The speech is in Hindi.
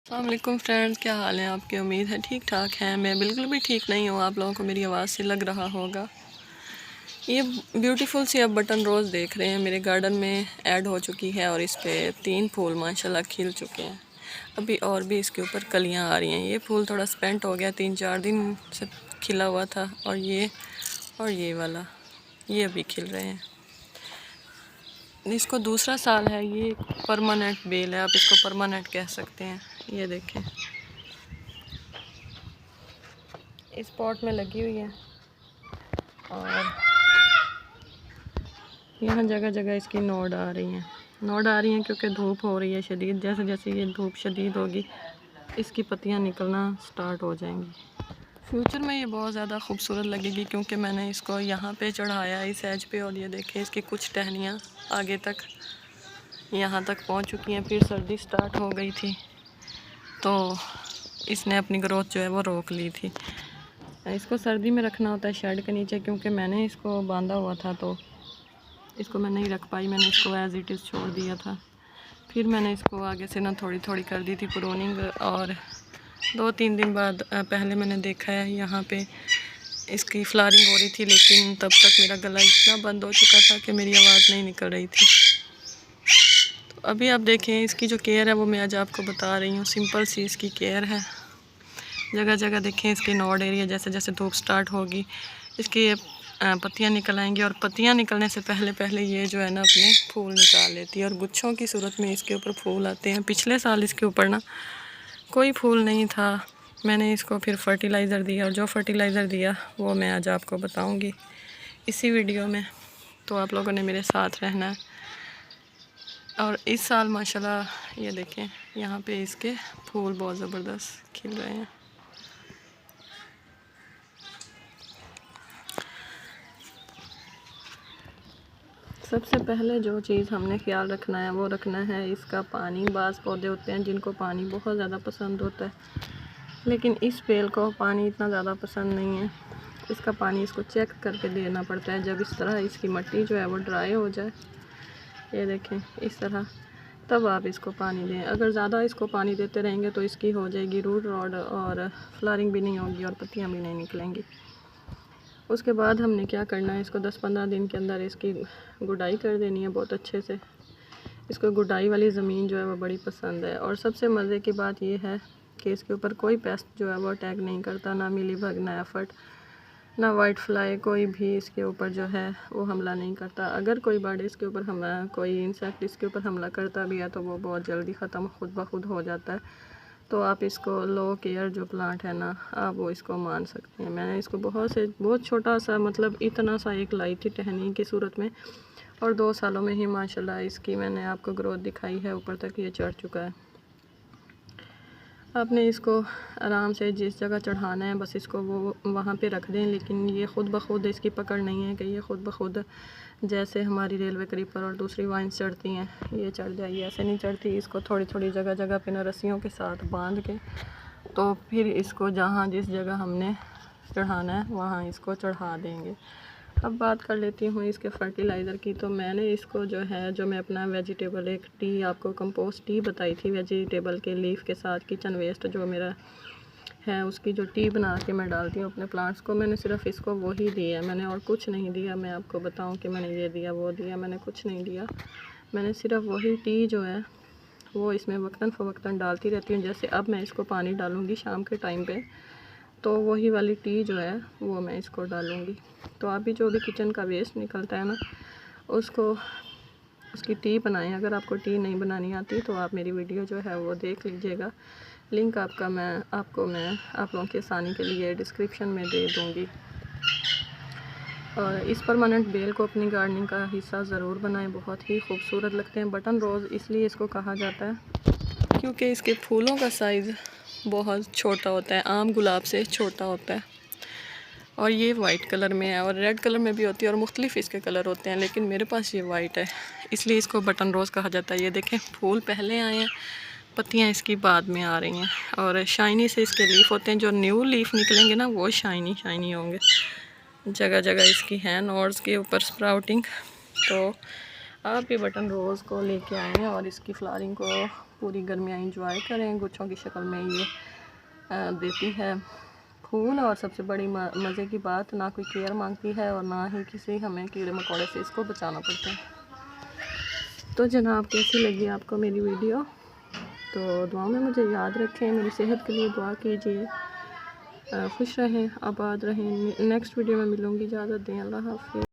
अस्सलाम वालेकुम फ्रेंड्स, क्या हाल है आपकी। उम्मीद है ठीक ठाक हैं। मैं बिल्कुल भी ठीक नहीं हूँ, आप लोगों को मेरी आवाज़ से लग रहा होगा। ये ब्यूटीफुल सी अब बटन रोज़ देख रहे हैं, मेरे गार्डन में ऐड हो चुकी है और इस पे 3 फूल माशाल्लाह खिल चुके हैं। अभी और भी इसके ऊपर कलियाँ आ रही हैं। ये फूल थोड़ा स्पेंट हो गया, 3-4 दिन से खिला हुआ था। और ये वाला ये अभी खिल रहे हैं। इसको दूसरा साल है। ये परमानेंट बेल है, आप इसको परमानेंट कह सकते हैं। ये देखें, इस पॉट में लगी हुई है और यहाँ जगह जगह इसकी नोड आ रही हैं क्योंकि धूप हो रही है शदीद। जैसे जैसे ये धूप शदीद होगी, इसकी पत्तियाँ निकलना स्टार्ट हो जाएंगी। फ्यूचर में ये बहुत ज़्यादा खूबसूरत लगेगी क्योंकि मैंने इसको यहाँ पे चढ़ाया इस एज पे। और ये देखें, इसकी कुछ टहनियाँ आगे तक यहाँ तक पहुँच चुकी हैं। फिर सर्दी स्टार्ट हो गई थी तो इसने अपनी ग्रोथ जो है वो रोक ली थी। इसको सर्दी में रखना होता है शेड के नीचे, क्योंकि मैंने इसको बांधा हुआ था तो इसको मैं नहीं रख पाई। मैंने इसको एज इट इज़ छोड़ दिया था। फिर मैंने इसको आगे से ना थोड़ी थोड़ी कर दी थी प्रूनिंग। और 2-3 दिन बाद पहले मैंने देखा है यहाँ पे इसकी फ्लावरिंग हो रही थी, लेकिन तब तक मेरा गला इतना बंद हो चुका था कि मेरी आवाज़ नहीं निकल रही थी। तो अभी आप देखें, इसकी जो केयर है वो मैं आज आपको बता रही हूँ। सिंपल सी इसकी केयर है। जगह जगह देखें इसकी नोड एरिया, जैसे जैसे धूप स्टार्ट होगी इसकी पत्तियां निकल आएंगी। और पत्तियां निकलने से पहले पहले ये जो है ना अपने फूल निकाल लेती है और गुच्छों की सूरत में इसके ऊपर फूल आते हैं। पिछले साल इसके ऊपर ना कोई फूल नहीं था। मैंने इसको फिर फर्टिलाइज़र दिया और जो फर्टिलाइज़र दिया वो मैं आज आपको बताऊंगी इसी वीडियो में। तो आप लोगों ने मेरे साथ रहना है। और इस साल माशाल्लाह ये देखें, यहाँ पे इसके फूल बहुत ज़बरदस्त खिल रहे हैं। सबसे पहले जो चीज़ हमने ख्याल रखना है वो रखना है इसका पानी। बाज़ पौधे होते हैं जिनको पानी बहुत ज़्यादा पसंद होता है, लेकिन इस बेल को पानी इतना ज़्यादा पसंद नहीं है। इसका पानी इसको चेक करके देना पड़ता है। जब इस तरह इसकी मिट्टी जो है वो ड्राई हो जाए, ये देखें इस तरह, तब आप इसको पानी दें। अगर ज़्यादा इसको पानी देते रहेंगे तो इसकी हो जाएगी रूट रॉड और फ्लावरिंग भी नहीं होगी और पत्तियाँ भी नहीं निकलेंगी। उसके बाद हमने क्या करना है, इसको 10-15 दिन के अंदर इसकी गुडाई कर देनी है बहुत अच्छे से। इसको गुडाई वाली ज़मीन जो है वो बड़ी पसंद है। और सबसे मज़े की बात ये है कि इसके ऊपर कोई पेस्ट जो है वो अटैक नहीं करता, ना मिलीबग, ना एफर्ट, ना वाइट फ्लाई, कोई भी इसके ऊपर जो है वो हमला नहीं करता। अगर कोई बर्ड इसके ऊपर हमला, कोई इंसेक्ट इसके ऊपर हमला करता भी है तो वो बहुत जल्दी ख़त्म खुद ब खुद हो जाता है। तो आप इसको लो केयर जो प्लांट है ना, आप वो इसको मान सकते हैं। मैंने इसको बहुत छोटा सा, मतलब इतना सा एक लाई थी टहनी की सूरत में, और 2 सालों में ही माशाल्लाह इसकी मैंने आपको ग्रोथ दिखाई है। ऊपर तक ये चढ़ चुका है। आपने इसको आराम से जिस जगह चढ़ाना है बस इसको वो वहाँ पे रख दें। लेकिन ये ख़ुद ब खुद इसकी पकड़ नहीं है कि ये ख़ुद ब खुद जैसे हमारी रेलवे क्रीपर और दूसरी वाइन्स चढ़ती हैं ये चढ़ जाएगी, ऐसे नहीं चढ़ती। इसको थोड़ी थोड़ी जगह जगह पे ना रस्सियों के साथ बांध के, तो फिर इसको जहाँ जिस जगह हमने चढ़ाना है वहाँ इसको चढ़ा देंगे। अब बात कर लेती हूँ इसके फर्टिलाइज़र की। तो मैंने इसको जो है, जो मैं अपना वेजिटेबल एक टी, आपको कंपोस्ट टी बताई थी वेजिटेबल के लीफ के साथ, किचन वेस्ट जो मेरा है उसकी जो टी बना के मैं डालती हूँ अपने प्लांट्स को, मैंने सिर्फ इसको वही दिया। मैंने और कुछ नहीं दिया। मैं आपको बताऊँ कि मैंने ये दिया वो दिया, मैंने कुछ नहीं दिया। मैंने सिर्फ वही टी जो है वो इसमें वक्तन फ़वक्तन डालती रहती हूँ। जैसे अब मैं इसको पानी डालूँगी शाम के टाइम पे, तो वही वाली टी जो है वो मैं इसको डालूँगी। तो आप भी जो भी किचन का वेस्ट निकलता है ना, उसको उसकी टी बनाएं। अगर आपको टी नहीं बनानी आती तो आप मेरी वीडियो जो है वो देख लीजिएगा। लिंक आप लोगों की आसानी के लिए डिस्क्रिप्शन में दे दूँगी। और इस परमानेंट बेल को अपनी गार्डनिंग का हिस्सा ज़रूर बनाएं, बहुत ही खूबसूरत लगते हैं। बटन रोज़ इसलिए इसको कहा जाता है क्योंकि इसके फूलों का साइज़ बहुत छोटा होता है, आम गुलाब से छोटा होता है। और ये वाइट कलर में है और रेड कलर में भी होती है और मुख्तलिफ इसके कलर होते हैं, लेकिन मेरे पास ये वाइट है इसलिए इसको बटन रोज़ कहा जाता है। ये देखें, फूल पहले आए हैं, पत्तियाँ इसकी बाद में आ रही हैं। और शाइनी से इसके लीफ होते हैं। जो न्यू लीफ निकलेंगे ना वो शाइनी शाइनी होंगे। जगह जगह इसकी है नोड्स के ऊपर स्प्राउटिंग। तो आप भी बटन रोज़ को लेके आएँ और इसकी फ्लावरिंग को पूरी गर्मियाँ इंजॉय करें। गुच्छों की शक्ल में ये देती है फूल, और सबसे बड़ी मज़े की बात, ना कोई केयर मांगती है और ना ही किसी हमें कीड़े मकोड़े से इसको बचाना पड़ता है। तो जनाब, कैसी लगी आपको मेरी वीडियो? तो दुआ में मुझे याद रखें, मेरी सेहत के लिए दुआ कीजिए। खुश रहें, आबाद रहें। नेक्स्ट वीडियो में मिलूँगी, इजाज़त दें, अल्लाह हाफ़िज़।